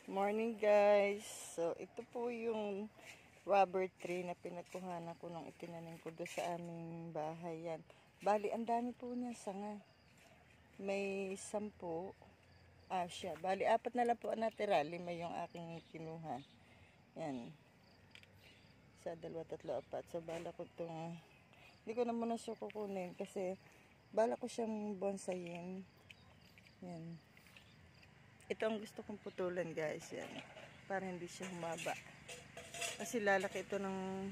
Morning guys. So ito po yung rubber tree na pinagkuhanan ko nung itinanim ko doon sa aming bahay. Yan. Bali, ang dami po niya sanga. May 10 siya. Bali, 4 na lang po ang natira. 5 yung aking kinuha. Yan. 1, 2, 3, 4. So bala ko itong, hindi ko na muna siya kukunin kasi bala ko siyang bonsayin. Yan. Ito ang gusto kong putulan guys, yan. Para hindi siya humaba. Kasi lalaki ito ng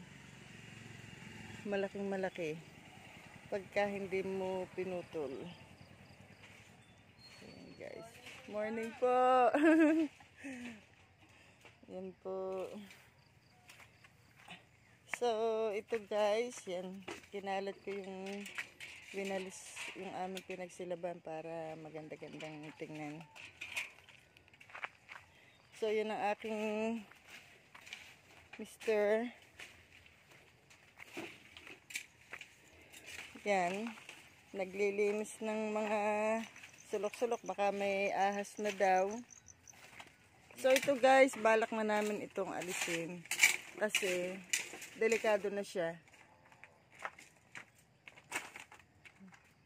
malaking malaki. Pagka hindi mo pinutol. Yan guys. Morning po! Yan po. So, ito guys, yan. Kinalat ko yung winalis yung aming pinagsilaban para maganda-gandang tingnan. So, yun ang aking mister. Yan. Naglilinis ng mga sulok-sulok. Baka may ahas na daw. So, ito guys, balak na namin itong alisin. Kasi, delikado na siya.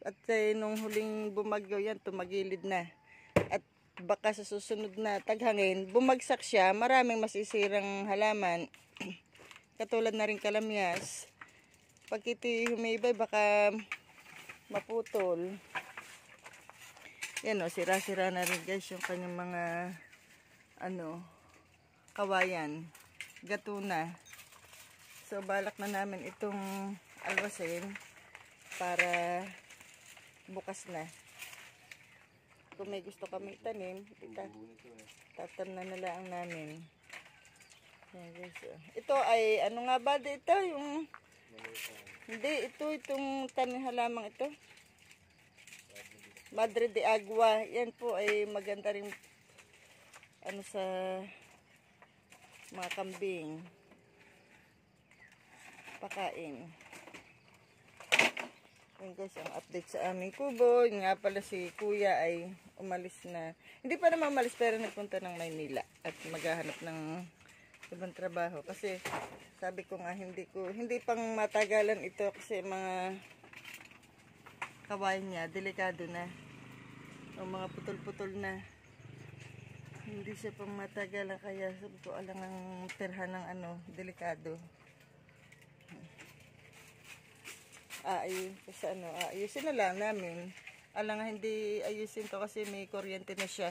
At nung huling bumagyo yan, tumagilid na. At baka sa susunod na taghangin, bumagsak siya, maraming masisirang halaman. Katulad na rin kalamyas. Pag ito'y humibay, baka maputol. Yan o, sira-sira na rin guys yung kanyang mga kawayan. Gato na. So, balak na namin itong alwasin para bukas na. Kung may gusto kami tanim, tatamnan na lang namin. Yan guys. Ito ay, ano nga ba dito? Yung, hindi, itong tanim halamang ito. Madre de Agua. Yan po ay maganda rin sa mga kambing. Pakain. Yan guys, ang update sa aming kubo. Yung nga pala si kuya ay umalis na. Hindi pa naman umalis pero nagpunta ng Maynila at maghahanap ng ibang trabaho. Kasi sabi ko nga hindi pang matagalan ito kasi mga kawain niya, delikado na. O mga putol-putol na. Hindi siya pang matagalan kaya sabi ko alang ang terhan ng delikado. Ayusin na lang namin. Alang nga hindi ayusin to kasi may kuryente na siya.